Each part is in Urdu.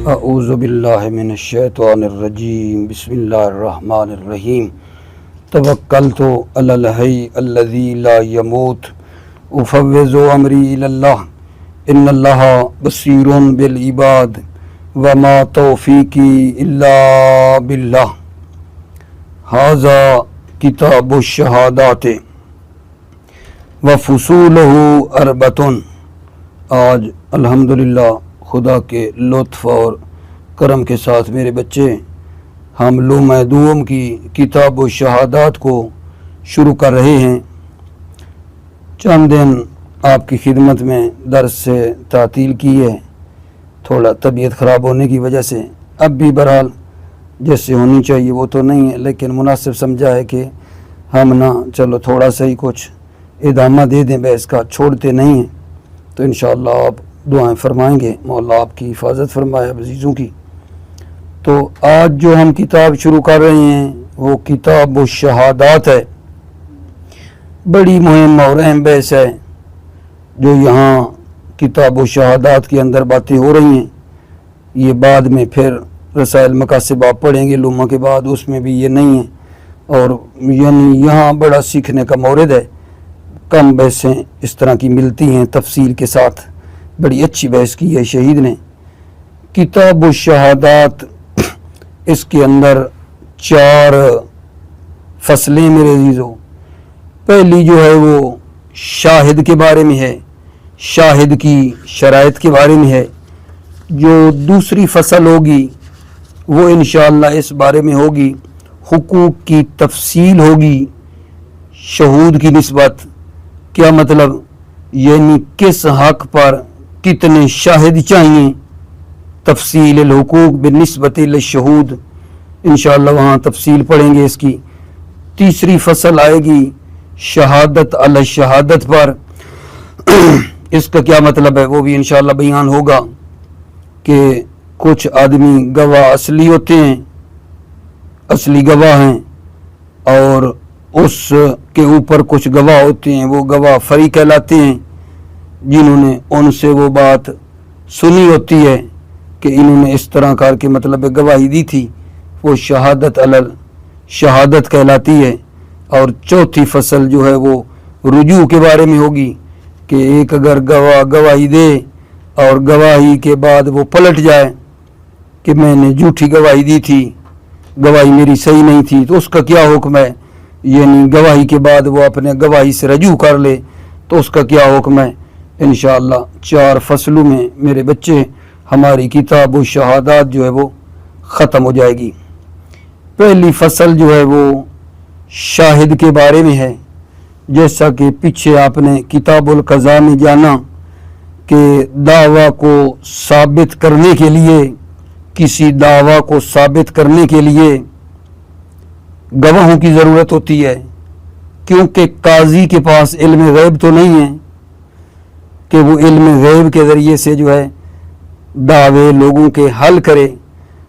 اعوذ باللہ من الشیطان الرجیم بسم اللہ الرحمن الرحیم توکلت علی الحی الذی لا یموت افوض امری الی اللہ ان اللہ بصیر بالعباد وما توفیقی الا باللہ ھذا کتاب الشہادات وفصولہ اربعۃ۔ آج الحمدللہ خدا کے لطف اور کرم کے ساتھ میرے بچے ہم لومۂ دوم کی کتاب و شہادات کو شروع کر رہے ہیں۔ چند دن آپ کی خدمت میں درس سے تعطیل کی ہے، تھوڑا طبیعت خراب ہونے کی وجہ سے، اب بھی بہرحال جیسے ہونی چاہیے وہ تو نہیں ہے، لیکن مناسب سمجھا ہے کہ ہم نہ چلو تھوڑا سا ہی کچھ ادامہ دے دیں، بحث کا چھوڑتے نہیں ہیں۔ تو انشاءاللہ آپ دعائیں فرمائیں گے، مولا آپ کی حفاظت فرمائے عزیزوں کی۔ تو آج جو ہم کتاب شروع کر رہے ہیں وہ کتاب الشہادات ہے، بڑی مہم اور اہم بحث ہے جو یہاں کتاب الشہادات کے اندر باتیں ہو رہی ہیں۔ یہ بعد میں پھر رسائل مقاصد آپ پڑھیں گے لومہ کے بعد، اس میں بھی یہ نہیں ہے، اور یعنی یہاں بڑا سیکھنے کا مورد ہے۔ کم بحثیں اس طرح کی ملتی ہیں تفصیل کے ساتھ، بڑی اچھی بحث کی ہے شہید نے۔ کتاب الشہادات، اس کے اندر 4 فصلیں میرے عزیزو۔ پہلی جو ہے وہ شاہد کے بارے میں ہے، شاہد کی شرائط کے بارے میں ہے۔ جو دوسری فصل ہوگی وہ انشاءاللہ اس بارے میں ہوگی، حقوق کی تفصیل ہوگی شہود کی نسبت۔ کیا مطلب؟ یعنی کس حق پر کتنے شاہد چاہیے، تفصیل الحقوق بالنسبت للشہود، انشاءاللہ وہاں تفصیل پڑھیں گے اس کی۔ تیسری فصل آئے گی شہادت علی شہادت پر، اس کا کیا مطلب ہے وہ بھی انشاءاللہ بیان ہوگا کہ کچھ آدمی گواہ اصلی ہوتے ہیں، اصلی گواہ ہیں، اور اس کے اوپر کچھ گواہ ہوتے ہیں، وہ گواہ فری کہلاتے ہیں، جنہوں نے ان سے وہ بات سنی ہوتی ہے کہ انہوں نے اس طرح کر کے مطلب گواہی دی تھی، وہ شہادت علی شہادت کہلاتی ہے۔ اور چوتھی فصل جو ہے وہ رجوع کے بارے میں ہوگی کہ ایک اگر گواہ گواہی دے اور گواہی کے بعد وہ پلٹ جائے کہ میں نے جھوٹی گواہی دی تھی، گواہی میری صحیح نہیں تھی، تو اس کا کیا حکم ہے؟ یعنی گواہی کے بعد وہ اپنے گواہی سے رجوع کر لے تو اس کا کیا حکم ہے؟ انشاءاللہ 4 فصلوں میں میرے بچے ہماری کتاب و شہادات جو ہے وہ ختم ہو جائے گی۔ پہلی فصل جو ہے وہ شاہد کے بارے میں ہے۔ جیسا کہ پیچھے آپ نے کتاب القضاء میں جانا کہ دعویٰ کو ثابت کرنے کے لیے، کسی دعویٰ کو ثابت کرنے کے لیے گواہوں کی ضرورت ہوتی ہے، کیونکہ قاضی کے پاس علم غیب تو نہیں ہے کہ وہ علم غیب کے ذریعے سے جو ہے دعوے لوگوں کے حل کرے،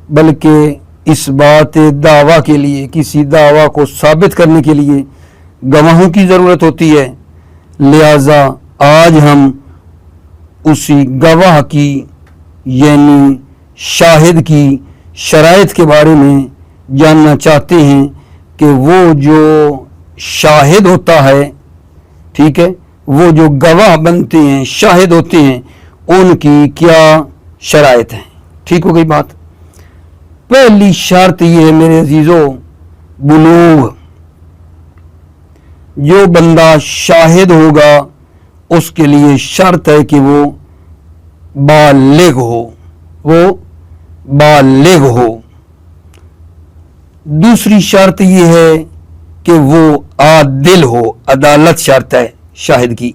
بلکہ اس بات دعویٰ کے لیے، کسی دعویٰ کو ثابت کرنے کے لیے گواہوں کی ضرورت ہوتی ہے۔ لہذا آج ہم اسی گواہ کی یعنی شاہد کی شرائط کے بارے میں جاننا چاہتے ہیں کہ وہ جو شاہد ہوتا ہے، ٹھیک ہے، وہ جو گواہ بنتے ہیں، شاہد ہوتے ہیں، ان کی کیا شرائط ہیں۔ ٹھیک ہو گئی بات؟ پہلی شرط یہ ہے میرے عزیزو، بلوغ۔ جو بندہ شاہد ہوگا اس کے لیے شرط ہے کہ وہ بالغ ہو، وہ بالغ ہو۔ دوسری شرط یہ ہے کہ وہ عادل ہو، عدالت شرط ہے شاہد کی۔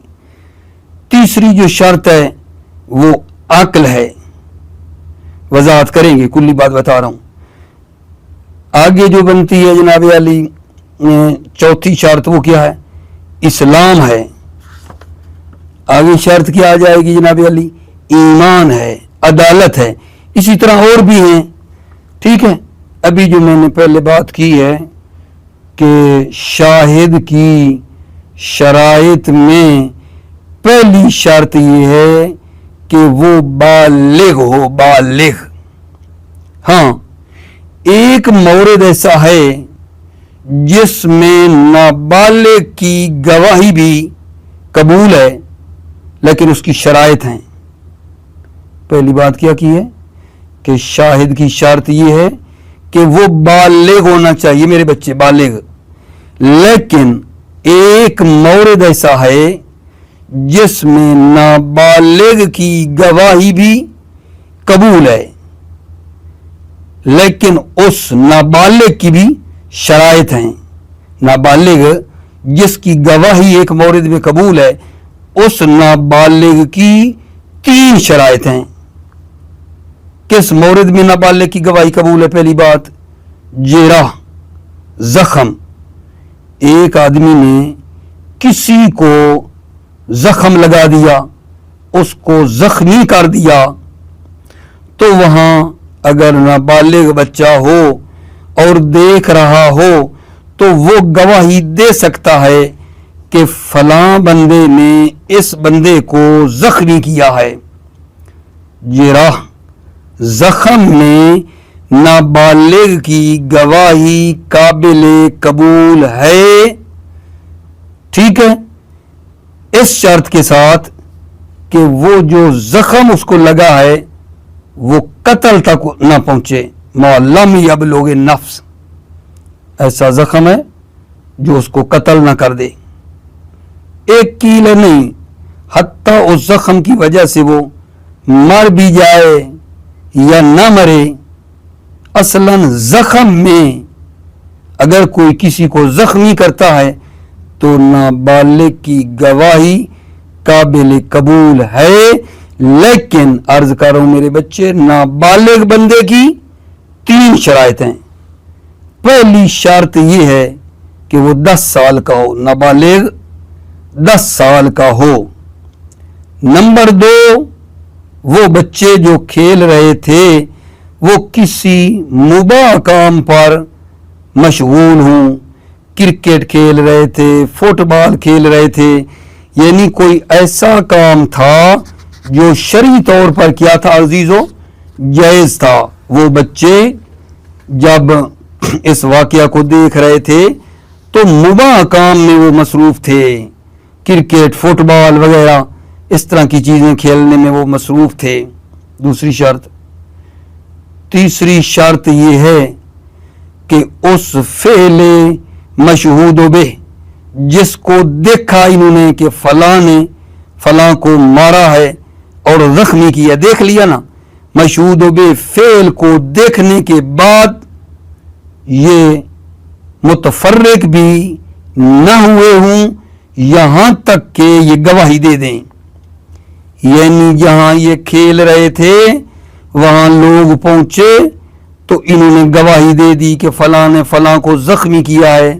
تیسری جو شرط ہے وہ عقل ہے، وضاحت کریں گے، کلی بات بتا رہا ہوں۔ آگے جو بنتی ہے جناب علی چوتھی شرط، وہ کیا ہے؟ اسلام ہے۔ آگے شرط کیا آ جائے گی جناب علی؟ ایمان ہے، عدالت ہے۔ اسی طرح اور بھی ہیں، ٹھیک ہے۔ ابھی جو میں نے پہلے بات کی ہے کہ شاہد کی شرائط میں پہلی شرط یہ ہے کہ وہ بالغ ہو، بالغ، ہاں ایک مورد ایسا ہے جس میں نابالغ کی گواہی بھی قبول ہے لیکن اس کی شرائط ہیں. پہلی بات کیا کی ہے کہ شاہد کی شرط یہ ہے کہ وہ بالغ ہونا چاہیے میرے بچے بالغ. لیکن ایک مورد ایسا ہے جس میں نابالغ کی گواہی بھی قبول ہے لیکن اس نابالغ کی بھی شرائط ہیں. نابالغ جس کی گواہی ایک مورد میں قبول ہے اس نابالغ کی 3 شرائط ہیں. کس مورد میں نابالغ کی گواہی قبول ہے؟ پہلی بات جرح زخم. ایک آدمی نے کسی کو زخم لگا دیا اس کو زخمی کر دیا تو وہاں اگر نابالغ بچہ ہو اور دیکھ رہا ہو تو وہ گواہی دے سکتا ہے کہ فلاں بندے نے اس بندے کو زخمی کیا ہے. جرح زخم میں نابالغ کی گواہی قابل قبول ہے. ٹھیک ہے، اس شرط کے ساتھ کہ وہ جو زخم اس کو لگا ہے وہ قتل تک نہ پہنچے. ما لم یبلغ النفس، ایسا زخم ہے جو اس کو قتل نہ کر دے. ایک کیل نہیں، حتیٰ اس زخم کی وجہ سے وہ مر بھی جائے یا نہ مرے. اصلاً زخم میں اگر کوئی کسی کو زخمی کرتا ہے تو نابالغ کی گواہی قابل قبول ہے. لیکن عرض کر رہا ہوں میرے بچے نابالغ بندے کی 3 شرائط ہیں. پہلی شرط یہ ہے کہ وہ 10 سال کا ہو، نابالغ 10 سال کا ہو. نمبر 2 وہ بچے جو کھیل رہے تھے وہ کسی مباح کام پر مشغول ہوں. کرکٹ کھیل رہے تھے، فٹ بال کھیل رہے تھے، یعنی کوئی ایسا کام تھا جو شرعی طور پر کیا تھا عزیزو جائز تھا. وہ بچے جب اس واقعہ کو دیکھ رہے تھے تو مباح کام میں وہ مصروف تھے. کرکٹ فٹ بال وغیرہ اس طرح کی چیزیں کھیلنے میں وہ مصروف تھے. دوسری شرط. تیسری شرط یہ ہے کہ اس فعل مشہود بہ جس کو دیکھا انہوں نے کہ فلاں نے فلاں کو مارا ہے اور زخمی کیا، دیکھ لیا نا، مشہود بہ فعل کو دیکھنے کے بعد یہ متفرق بھی نہ ہوئے ہوں یہاں تک کہ یہ گواہی دے دیں. یعنی جہاں یہ کھیل رہے تھے وہاں لوگ پہنچے تو انہوں نے گواہی دے دی کہ فلاں نے فلاں کو زخمی کیا ہے.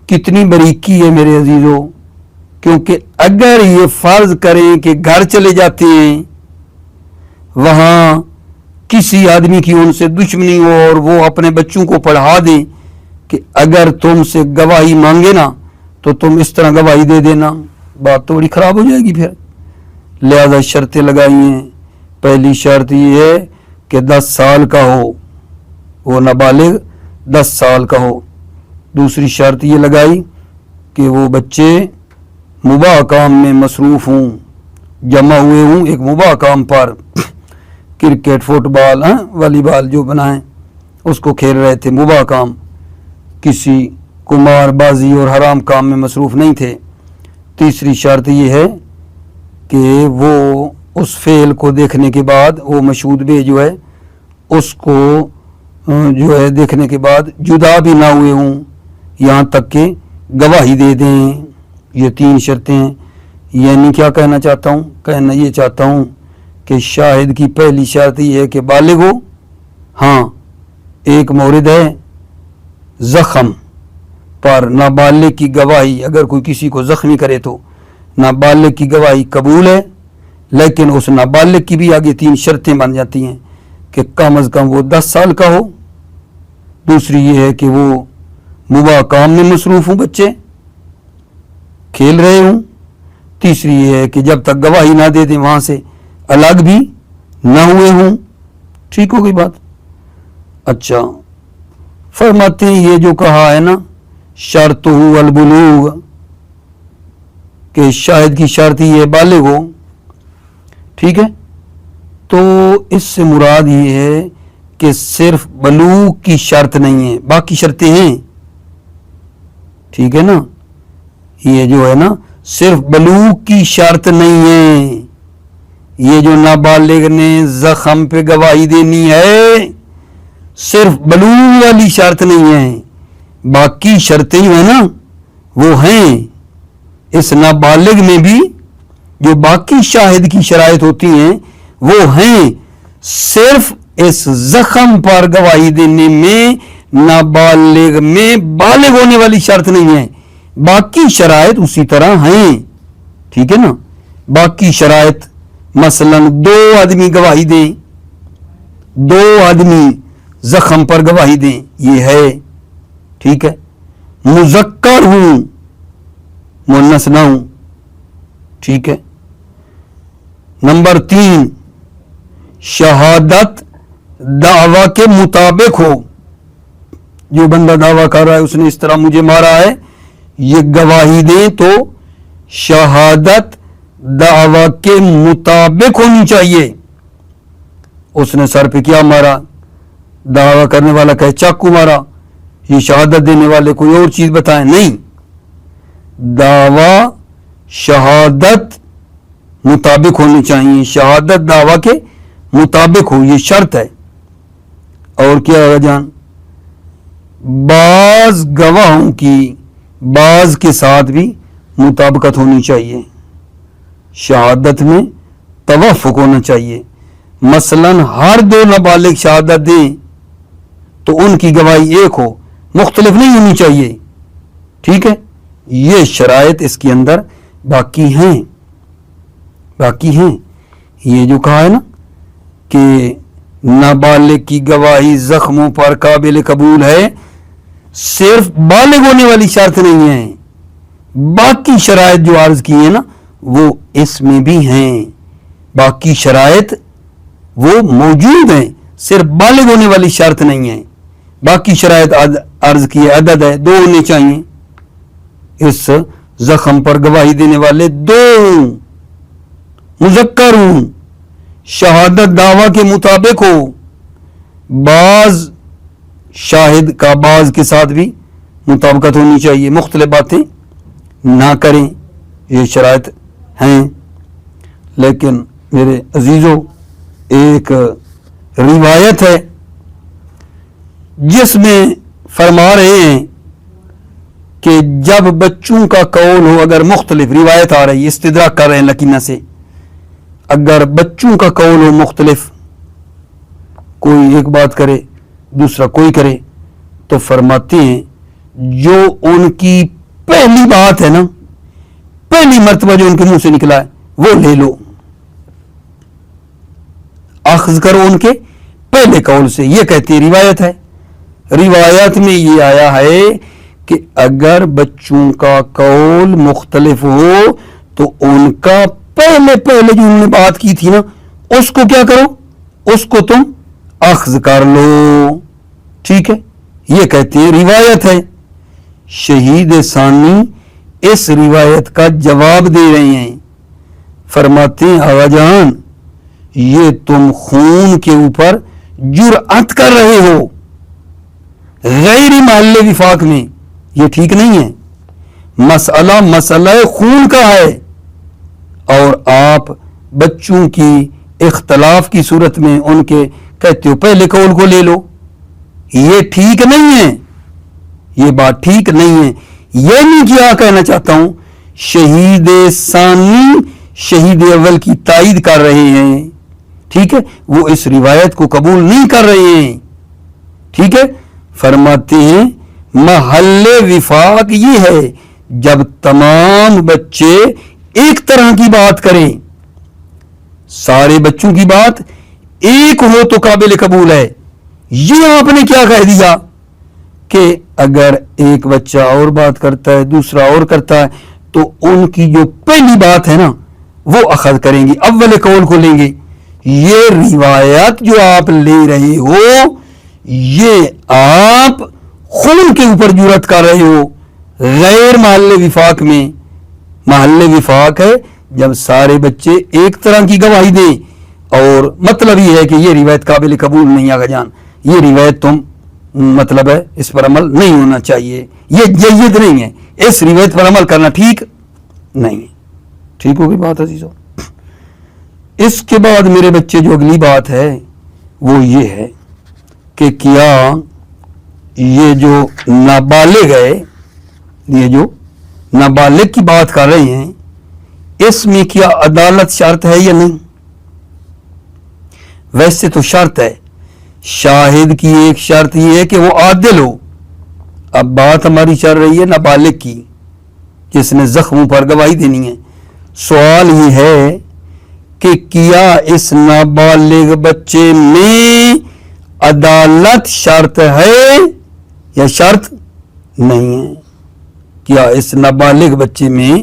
کتنی باریکی ہے میرے عزیزو. کیونکہ اگر یہ فرض کریں کہ گھر چلے جاتے ہیں وہاں کسی آدمی کی ان سے دشمنی ہو اور وہ اپنے بچوں کو پڑھا دیں کہ اگر تم سے گواہی مانگے نا تو تم اس طرح گواہی دے دینا، بات تو بڑی خراب ہو جائے گی پھر. لہذا شرطیں لگائی ہیں. پہلی شرط یہ ہے کہ 10 سال کا ہو، وہ نابالغ 10 سال کا ہو. دوسری شرط یہ لگائی کہ وہ بچے مباح کام میں مصروف ہوں، جمع ہوئے ہوں ایک مباح کام پر. کرکٹ فٹ بال والی بال جو بنائیں اس کو کھیل رہے تھے، مباح کام، کسی قمار بازی اور حرام کام میں مصروف نہیں تھے. تیسری شرط یہ ہے کہ وہ اس فعل کو دیکھنے کے بعد وہ مشہود بہ جو ہے اس کو جو ہے دیکھنے کے بعد جدا بھی نہ ہوئے ہوں یہاں تک کہ گواہی دے دیں. یہ 3 شرطیں ہیں. یعنی کیا کہنا چاہتا ہوں؟ کہنا یہ چاہتا ہوں کہ شاہد کی پہلی شرط یہ ہے کہ بالغ ہو. ہاں ایک مورد ہے زخم پر نابالغ کی گواہی، اگر کوئی کسی کو زخمی کرے تو نابالغ کی گواہی قبول ہے، لیکن اس نابالغ کی بھی آگے 3 شرطیں بن جاتی ہیں کہ کم از کم وہ 10 سال کا ہو. دوسری یہ ہے کہ وہ مباح کام میں مصروف ہوں، بچے کھیل رہے ہوں. تیسری یہ ہے کہ جب تک گواہی نہ دے دیں وہاں سے الگ بھی نہ ہوئے ہوں. ٹھیک ہو گئی بات؟ اچھا، فرماتے ہیں یہ جو کہا ہے نا شرط ہو البلوغ، کہ شاہد کی شرط یہ بالغ ہو، ٹھیک ہے، تو اس سے مراد یہ ہے کہ صرف بلوغ کی شرط نہیں ہے، باقی شرطیں ہیں، ٹھیک ہے نا، یہ جو ہے نا صرف بلوغ کی شرط نہیں ہے، یہ جو نابالغ نے زخم پہ گواہی دینی ہے صرف بلوغ والی شرط نہیں ہے، باقی شرطیں جو ہیں نا وہ ہیں اس نابالغ میں بھی، جو باقی شاہد کی شرائط ہوتی ہیں وہ ہیں، صرف اس زخم پر گواہی دینے میں نابالغ میں بالغ ہونے والی شرط نہیں ہے، باقی شرائط اسی طرح ہیں، ٹھیک ہے نا، باقی شرائط مثلا 2 آدمی گواہی دیں، 2 آدمی زخم پر گواہی دیں، یہ ہے، ٹھیک ہے، مذکر ہوں مؤنث نہ ہوں، ٹھیک ہے۔ نمبر 3، شہادت دعویٰ کے مطابق ہو، جو بندہ دعویٰ کر رہا ہے اس نے اس طرح مجھے مارا ہے، یہ گواہی دیں تو شہادت دعویٰ کے مطابق ہونی چاہیے، اس نے سر پہ کیا مارا، دعویٰ کرنے والا کہے چاقو مارا، یہ شہادت دینے والے کوئی اور چیز بتائیں، نہیں، دعویٰ شہادت مطابق ہونی چاہیے، شہادت دعویٰ کے مطابق ہو، یہ شرط ہے۔ اور کیا ہے جان، بعض گواہوں کی بعض کے ساتھ بھی مطابقت ہونی چاہیے، شہادت میں توافق ہونا چاہیے، مثلا ہر 2 نابالغ شہادت دیں تو ان کی گواہی ایک ہو، مختلف نہیں ہونی چاہیے، ٹھیک ہے، یہ شرائط اس کے اندر باقی ہیں، یہ جو کہا ہے نا کہ نابالغ کی گواہی زخموں پر قابل قبول ہے، صرف بالغ ہونے والی شرط نہیں ہے، باقی شرائط جو عرض کی ہیں نا وہ اس میں بھی ہیں، باقی شرائط وہ موجود ہیں، صرف بالغ ہونے والی شرط نہیں ہے، باقی شرائط عرض کی عدد ہے، 2 ہونے چاہیے، اس زخم پر گواہی دینے والے 2 مذکر ہوں، شہادت دعویٰ کے مطابق ہو، بعض شاہد کا بعض کے ساتھ بھی مطابقت ہونی چاہیے، مختلف باتیں نہ کریں، یہ شرائط ہیں۔ لیکن میرے عزیزو، ایک روایت ہے جس میں فرما رہے ہیں کہ جب بچوں کا قول ہو، اگر مختلف روایت آ رہی ہے، استدراک کر رہے ہیں لکینہ سے، اگر بچوں کا قول ہو مختلف، کوئی ایک بات کرے دوسرا کوئی کرے، تو فرماتے ہیں جو ان کی پہلی بات ہے نا، پہلی مرتبہ جو ان کے منہ سے نکلا ہے وہ لے لو، اخذ کرو ان کے پہلے قول سے، یہ کہتی ہے روایت ہے۔ روایت میں یہ آیا ہے کہ اگر بچوں کا قول مختلف ہو تو ان کا پہلے جو انہوں نے بات کی تھی نا اس کو کیا کرو، اس کو تم اخذ کر لو، ٹھیک ہے، یہ کہتے ہیں روایت ہے۔ شہید ثانی اس روایت کا جواب دے رہے ہیں، فرماتے ہیں آغا جان یہ تم خون کے اوپر جرأت کر رہے ہو غیر محل وفاق میں، یہ ٹھیک نہیں ہے، مسئلہ خون کا ہے، اور آپ بچوں کی اختلاف کی صورت میں ان کے کہتے ہو پہلے قول کو لے لو، یہ ٹھیک نہیں ہے، یہ بات ٹھیک نہیں ہے۔ یہ نہیں کیا کہنا چاہتا ہوں، شہید ثانی شہید اول کی تائید کر رہے ہیں، ٹھیک ہے، وہ اس روایت کو قبول نہیں کر رہے ہیں، ٹھیک ہے، فرماتے ہیں محل وفاق یہ ہے جب تمام بچے ایک طرح کی بات کریں، سارے بچوں کی بات ایک ہو تو قابل قبول ہے۔ یہ آپ نے کیا کہہ دیا کہ اگر ایک بچہ اور بات کرتا ہے دوسرا اور کرتا ہے تو ان کی جو پہلی بات ہے نا وہ اخذ کریں گے، اول قول کو لیں گے۔ یہ روایت جو آپ لے رہے ہو یہ آپ خون کے اوپر جرأت کر رہے ہو غیر محل وفاق میں. محل وفاق ہے جب سارے بچے ایک طرح کی گواہی دیں, اور مطلب یہ ہے کہ یہ روایت قابل قبول نہیں. آگا جان, یہ روایت تم مطلب ہے اس پر عمل نہیں ہونا چاہیے, یہ جید نہیں ہے, اس روایت پر عمل کرنا ٹھیک نہیں ہے. ٹھیک ہوگی بات عزیزو. اس کے بعد میرے بچے جو اگلی بات ہے وہ یہ ہے کہ کیا یہ جو نابالغ ہے, یہ جو نابالغ کی بات کر رہے ہیں, اس میں کیا عدالت شرط ہے یا نہیں؟ ویسے تو شرط ہے. شاہد کی ایک شرط یہ ہے کہ وہ عادل ہو. اب بات ہماری چل رہی ہے نابالغ کی, جس نے زخموں پر گواہی دینی ہے. سوال یہ ہے کہ کیا اس نابالغ بچے میں عدالت شرط ہے یا شرط نہیں ہے؟ کیا اس نابالغ بچے میں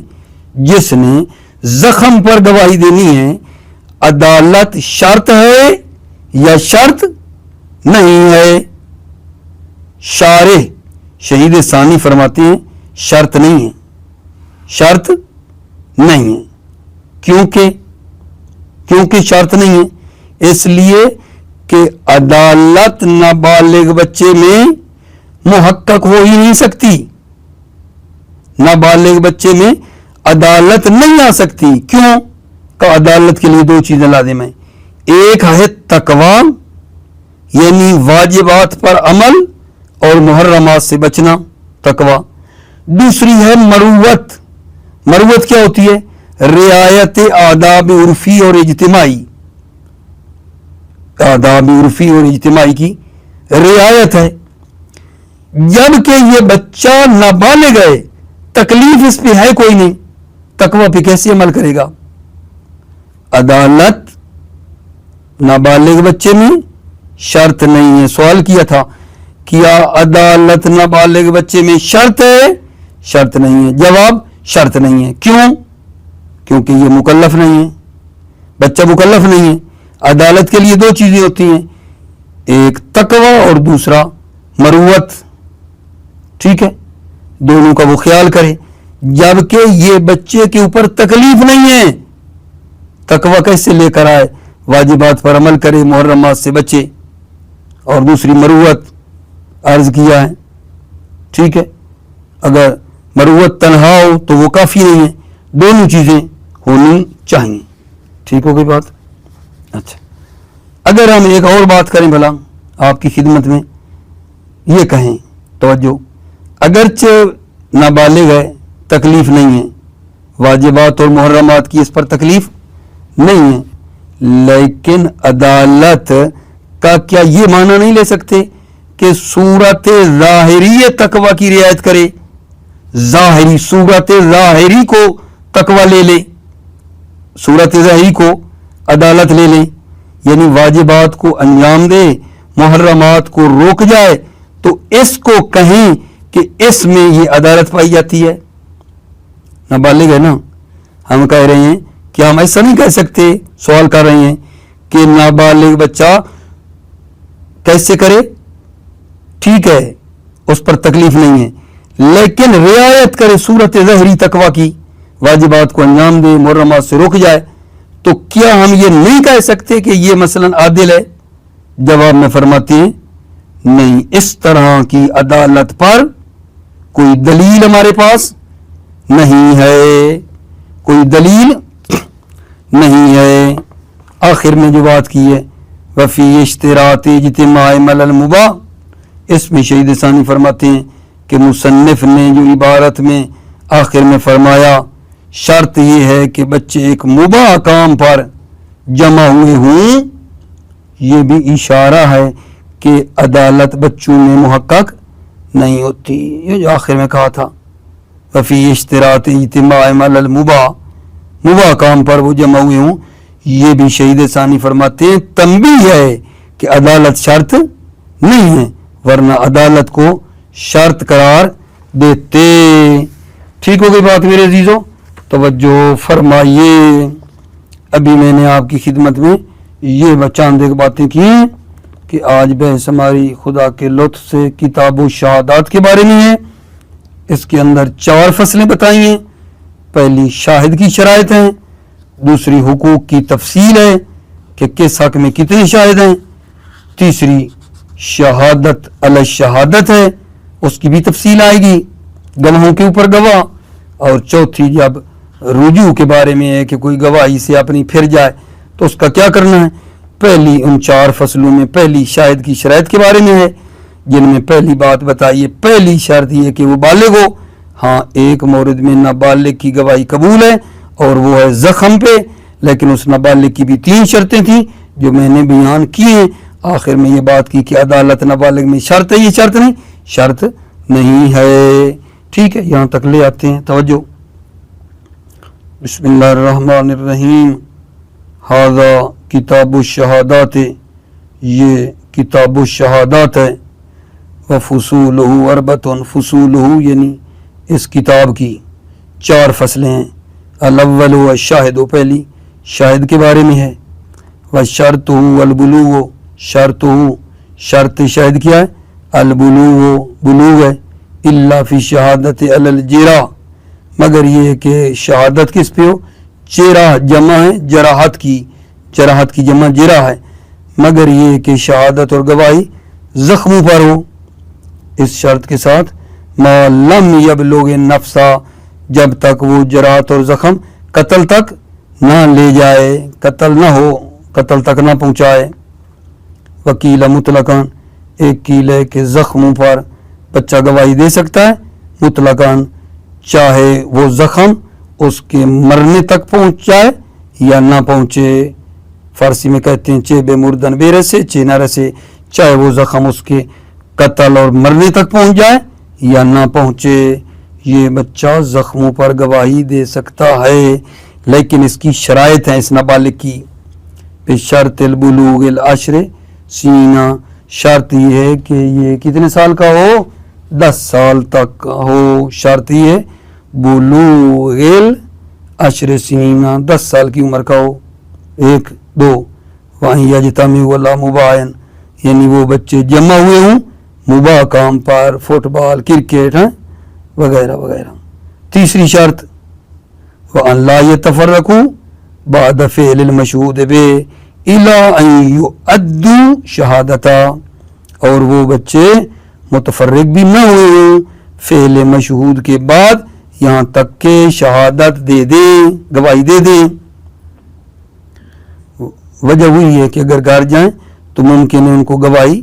جس نے زخم پر گواہی دینی ہے عدالت شرط ہے یا شرط نہیں ہے؟ شارح شہید ثانی فرماتے ہیں شرط نہیں ہے, شرط نہیں ہے. کیونکہ شرط نہیں ہے, اس لیے کہ عدالت نابالغ بچے میں محقق ہو ہی نہیں سکتی. نابالغ بچے میں عدالت نہیں آ سکتی. کیوں کہ عدالت کے لیے دو چیزیں لازم ہیں. ایک ہے تقویٰ یعنی واجبات پر عمل اور محرمات سے بچنا, تقویٰ. دوسری ہے مروت. مروت کیا ہوتی ہے؟ رعایت آداب عرفی اور اجتماعی. آداب عرفی اور اجتماعی کی رعایت ہے. جبکہ یہ بچہ نابالغ ہے, تکلیف اس پہ ہے کوئی نہیں, تقویٰ پہ کیسے عمل کرے گا؟ عدالت نابالغ بچے میں شرط نہیں ہے. سوال کیا تھا کیا عدالت نابالغ بچے میں شرط ہے؟ شرط نہیں ہے. جواب شرط نہیں ہے. کیوں؟ کیونکہ یہ مکلف نہیں ہے, بچہ مکلف نہیں ہے. عدالت کے لیے دو چیزیں ہوتی ہیں, ایک تقویٰ اور دوسرا مروت. ٹھیک ہے, دونوں کا وہ خیال کرے. جبکہ یہ بچے کے اوپر تکلیف نہیں ہے, تقویٰ کیسے لے کر آئے؟ واجبات پر عمل کرے, محرمات سے بچے, اور دوسری مروت عرض کیا ہے. ٹھیک ہے, اگر مروت تنہا ہو تو وہ کافی نہیں ہے, دونوں چیزیں ہونی چاہیے. ٹھیک ہو گئی بات؟ اچھا, اگر ہم ایک اور بات کریں بھلا آپ کی خدمت میں, یہ کہیں توجہ, اگرچہ نابالغ ہے تکلیف نہیں ہے, واجبات اور محرمات کی اس پر تکلیف نہیں ہے, لیکن عدالت کا کیا یہ معنی نہیں لے سکتے کہ صورت ظاہری تقویٰ کی رعایت کرے؟ ظاہری صورت ظاہری کو تقویٰ لے لے, صورت ظاہری کو عدالت لے لے, یعنی واجبات کو انجام دے, محرمات کو روک جائے, تو اس کو کہیں کہ اس میں یہ عدالت پائی جاتی ہے. نابالغ ہے نا, ہم کہہ رہے ہیں کہ ہم ایسا نہیں کہہ سکتے, سوال کر رہے ہیں کہ نابالغ بچہ کیسے کرے؟ ٹھیک ہے, اس پر تکلیف نہیں ہے, لیکن رعایت کرے صورت ظاہری تقویٰ کی, واجبات کو انجام دے, محرمات سے روک جائے, تو کیا ہم یہ نہیں کہہ سکتے کہ یہ مثلا عادل ہے؟ جواب میں فرماتے ہیں نہیں, اس طرح کی عدالت پر کوئی دلیل ہمارے پاس نہیں ہے, کوئی دلیل نہیں ہے. آخر میں جو بات کی ہے وفی اشتراط اجتماع ملل مباح, اس میں شہید ثانی فرماتے ہیں کہ مصنف نے جو عبارت میں آخر میں فرمایا شرط یہ ہے کہ بچے ایک مباح کام پر جمع ہوئے ہوں, یہ بھی اشارہ ہے کہ عدالت بچوں میں محقق نہیں ہوتی. یہ جو آخر میں کہا تھا وفی اشتراط اجتماع ملل مباح, مباح کام پر وہ جمع ہوئے ہوں, یہ بھی شہید ثانی فرماتے ہیں تنبیہ ہے کہ عدالت شرط نہیں ہے, ورنہ عدالت کو شرط قرار دیتے. ٹھیک ہو گئی بات میرے عزیزوں؟ توجہ فرمائیے. ابھی میں نے آپ کی خدمت میں یہ چند ایک باتیں کی کہ آج بحث ہماری خدا کے لطف سے کتاب و شہادات کے بارے میں ہے۔ اس کے اندر 4 فصلیں بتائی ہیں۔ پہلی شاہد کی شرائط ہیں، دوسری حقوق کی تفصیل ہے کہ کس حق میں کتنے شاہد ہیں، تیسری شہادت علی شہادت ہے، اس کی بھی تفصیل آئے گی، گواہوں کے اوپر گواہ، اور چوتھی جب رجوع کے بارے میں ہے کہ کوئی گواہی سے اپنی پھر جائے تو اس کا کیا کرنا ہے۔ پہلی ان 4 فصلوں میں پہلی شاہد کی شرائط کے بارے میں ہے، جن میں پہلی بات بتائیے، پہلی شرط یہ کہ وہ بالغ ہو۔ ہاں، ایک مورد میں نابالغ کی گواہی قبول ہے اور وہ ہے زخم پہ، لیکن اس نابالغ کی بھی 3 شرطیں تھیں جو میں نے بیان کی ہیں۔ آخر میں یہ بات کی کہ عدالت نابالغ میں شرط ہے، یہ شرط نہیں ہے۔ ٹھیک ہے، یہاں تک لے آتے ہیں، توجہ۔ بسم اللہ الرحمن الرحیم۔ ھذا کتاب الشہادات، یہ کتاب الشہادات ہے۔ وفصولہ اربعۃ، فصولہ یعنی اس کتاب کی 4 فصلیں ہیں۔ الاول والشاہد، پہلی شاہد کے بارے میں ہے۔ والشرط والبلوغ، شرط شاہد کیا ہے؟ البلوغ، بلوغ ہے۔ الا فی شہادت علی الجراح، مگر یہ کہ شہادت کس پہ ہو؟ جراح جمع ہے جراحت کی جمع جراح ہے، مگر یہ کہ شہادت اور گواہی زخموں پر ہو، اس شرط کے ساتھ ما لم یبلغ نفسا، جب تک وہ جراحت اور زخم قتل تک نہ لے جائے، قتل تک نہ پہنچائے۔ وکیل مطلقاً، ایک کیل ہے کہ زخموں پر بچہ گواہی دے سکتا ہے مطلقاً، چاہے وہ زخم اس کے مرنے تک پہنچ جائے یا نہ پہنچے۔ فارسی میں کہتے ہیں چے بے مردن بے رسے چے نہ رسے، چاہے وہ زخم اس کے قتل اور مرنے تک پہنچ جائے یا نہ پہنچے، یہ بچہ زخموں پر گواہی دے سکتا ہے، لیکن اس کی شرائط ہیں اس نابالغ کی۔ بشرط البلوغ العشر سنین، شرط یہ ہے کہ یہ کتنے سال کا ہو؟ 10 سال تک کا ہو۔ شرط یہ ہے بلوغ العشر سنین، 10 سال کی عمر کا ہو۔ 1 2 وہیں یجتمع ولا مباین، یعنی وہ بچے جمع ہوئے ہوں مباح کام پر، فٹ بال، کرکٹ وغیرہ وغیرہ۔ تیسری شرط وَأَن لَا يَتَفَرَّقُوا بَعْدَ فِعْلِ الْمَشْهُودِ بِهِ إِلَىٰ أَن يُؤَدُّوا شَهَادَتًا، اور وہ بچے متفرق بھی نہ ہوئے ہوں فعل مشہود کے بعد یہاں تک کہ شہادت دے دیں، گواہی دے دیں۔ وجہ وہی ہے کہ اگر گھر جائیں تو ممکن ہے ان کو گواہی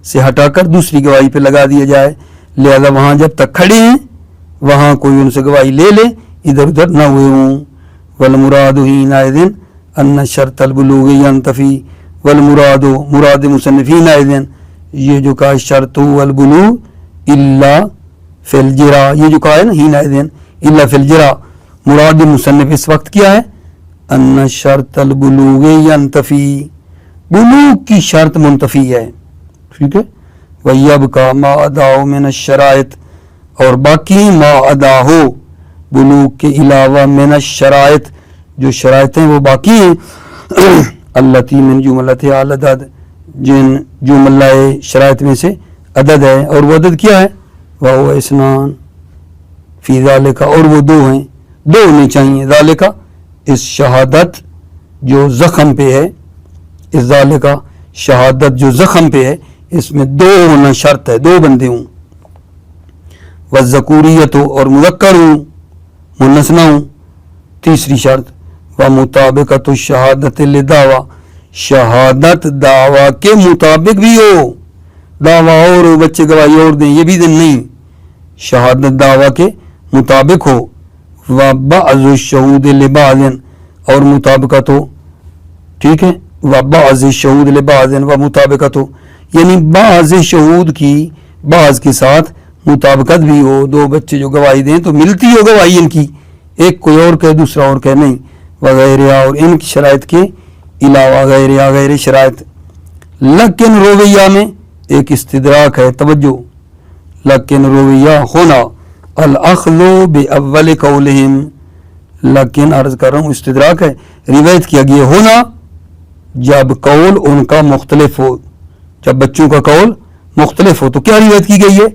سے ہٹا کر دوسری گواہی پہ لگا دیا جائے، لہذا وہاں جب تک کھڑے ہیں وہاں کوئی ان سے گواہی لے لے، ادھر ادھر نہ ہوئے ہوں۔ والمراد حینئذ ان شرط البلوغ ینتفی، مراد مصنف حینئذ، یہ جو کہا شرط البلوغ الا فی الجراح، یہ جو کہا ہے نا حینئذ الا فی الجراح، مراد مصنف اس وقت کیا ہے؟ ان شرط البلوغ ینتفی، بلوغ کی شرط منتفی ہے، ٹھیک ہے۔ وَيَبْقَى مَا أَدَاهُ مِنَ الشَّرَائِطِ، اور باقی ما اداہو، بلوغ کے علاوہ من الشرائط، جو شرائط ہیں وہ باقی ہیں، التی من جملۃ العدد، جن جملہ شرائط میں سے عدد ہے، اور وہ عدد کیا ہے؟ وَهُوَ اثنان فی ذالک، اور وہ 2 ہیں، 2 ہونے چاہیے۔ ذالک اس شہادت جو زخم پہ ہے، اس ذالک شہادت جو زخم پہ ہے اس میں 2 ہونا شرط ہے، 2 بندے ہوں۔ والذکوریت، اور مذکر ہوں، مؤنث نہ ہوں۔ تیسری شرط ومطابقت الشہادت للدعویٰ، شہادت دعویٰ کے مطابق بھی ہو، دعویٰ اور ہو، بچے گواہی اور دیں، یہ بھی دن نہیں، شہادت دعویٰ کے مطابق ہو۔ وبعض الشہود لبعض، اور مطابقت ہو، ٹھیک ہے۔ وبعض الشہود لبعض و مطابقت ہو، یعنی بعض شہود کی بعض کے ساتھ مطابقت بھی ہو، 2 بچے جو گواہی دیں تو ملتی ہو گواہی ان کی، ایک کوئی اور کہے دوسرا اور کہے نہیں، وغیرہ، اور ان کی شرائط کے علاوہ غیر شرائط۔ لیکن رویہ میں ایک استدراک ہے، توجہ، لیکن رویہ ہونا الاخذ باول قولہم، لیکن عرض کر رہا ہوں استدراک ہے، روایت کیا گیا ہونا جب قول ان کا مختلف ہو، جب بچوں کا قول مختلف ہو تو کیا روایت کی گئی ہے؟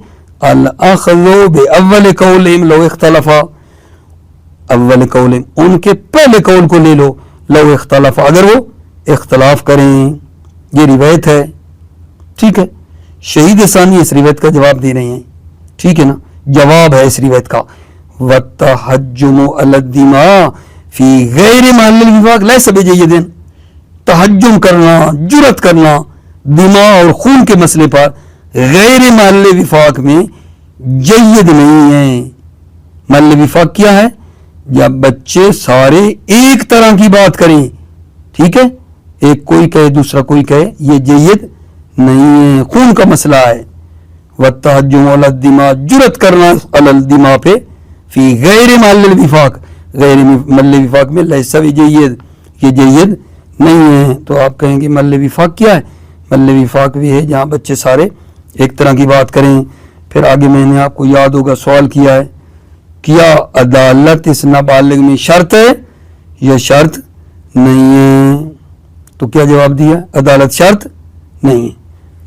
الاخذ باول قولہم لو اختلفا، اول قولہم ان کے پہلے قول کو لے لو، لو اختلفا اگر وہ اختلاف کریں، یہ روایت ہے، ٹھیک ہے۔ شہید ثانی اس روایت کا جواب دے رہے ہیں، ٹھیک ہے نا، جواب ہے اس روایت کا، والتحجم علی الدماء فی غیر محل الوفاق لیس بجید، تحجم کرنا، جرأت کرنا دماء اور خون کے مسئلے پر غیر محل وفاق میں جید نہیں ہے۔ محل وفاق کیا ہے؟ جب بچے سارے ایک طرح کی بات کریں، ٹھیک ہے، ایک کوئی کہے دوسرا کوئی کہے، یہ جید نہیں ہے، خون کا مسئلہ ہے۔ والتحجم علی الدماء، جرأت کرنا علی الدماء پہ، فی غیر محل الوفاق غیر محل وفاق میں لیس بجید، یہ جید نہیں ہے۔ تو آپ کہیں گے محل وفاق کیا ہے؟ محل وفاق بھی ہے جہاں بچے سارے ایک طرح کی بات کریں۔ پھر آگے میں نے آپ کو یاد ہوگا سوال کیا ہے، کیا عدالت اس نابالغ میں شرط ہے یا شرط نہیں ہے؟ تو کیا جواب دیا؟ عدالت شرط نہیں ہے۔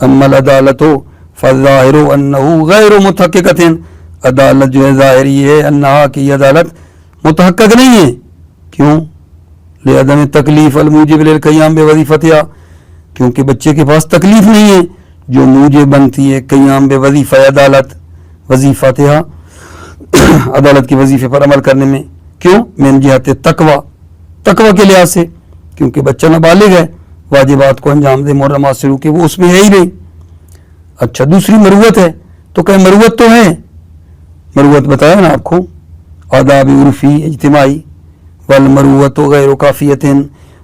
اما العدالت فالظاہر انہ غیر متحققۃ، عدالت جو ہے ظاہر یہ ہے انہا کہ یہ عدالت متحقق نہیں ہے، کیوں؟ لعدم تکلیف الموجب للقیام بوظیفتہا، کیونکہ بچے کے پاس تکلیف نہیں ہے جو موجب بنتی ہے قیام بوظیفہ عدالت، وظیفتہا عدالت کے وظیفے پر عمل کرنے میں، کیوں؟ من جہت تقوی، تقوی کے لحاظ سے، کیونکہ بچہ نابالغ ہے، واجبات کو انجام دے، محرمات سے روکے، وہ اس میں ہے ہی نہیں۔ اچھا دوسری مروت ہے، تو کہ مروت تو ہے، مروت بتایا نا آپ کو، آداب عرفی اجتماعی، والمروت غیر کافیۃ،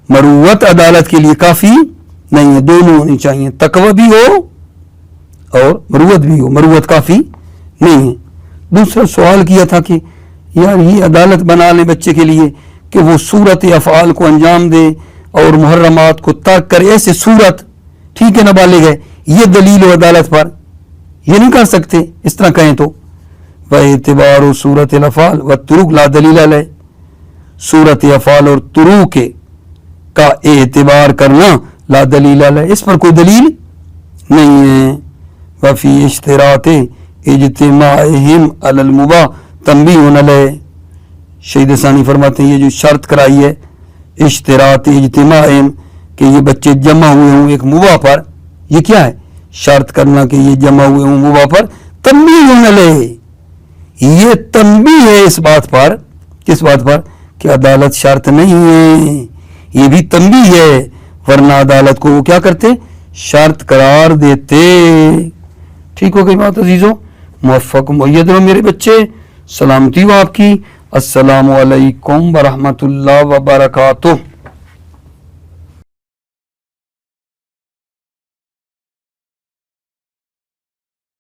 مروت عدالت کے لیے کافی نہیں ہے، دونوں ہونی چاہیے، تقوی بھی ہو اور مروت بھی ہو، مروت کافی نہیں ہے۔ دوسرا سوال کیا تھا کہ یار یہ عدالت بنا لیں بچے کے لیے کہ وہ صورت افعال کو انجام دے اور محرمات کو ترک کرے، ایسے صورت، ٹھیک ہے نابالغ ہے، یہ دلیل و عدالت پر، یہ نہیں کر سکتے، اس طرح کہیں تو وَاعْتِبَارُ صورت الافعال والتروک لا دلیل علیہ، صورت افعال اور تروک کا اعتبار کرنا لا دلیل علیہ، اس پر کوئی دلیل نہیں ہے۔ وفی اشتراط اجتماعہم علی المباح تنبیہ علیہ، شہید ثانی فرماتے ہیں یہ جو شرط کرائی ہے اشتراط اجتماعہم کہ یہ بچے جمع ہوئے ہوں ایک مباح پر، یہ کیا ہے؟ شرط کرنا کہ یہ جمع ہوئے ہوں مباح پر، تنبیہ علیہ، یہ تنبیہ ہے اس بات پر، کس بات پر؟ کہ عدالت شرط نہیں ہے، یہ بھی تنبیہ ہے، ورنہ عدالت کو وہ کیا کرتے؟ شرط قرار دیتے۔ ٹھیک ہو گئی بات عزیزوں؟ موفق مؤید رہو میرے بچے، سلامتی ہو آپ کی۔ السلام علیکم ورحمۃ اللہ وبرکاتہ۔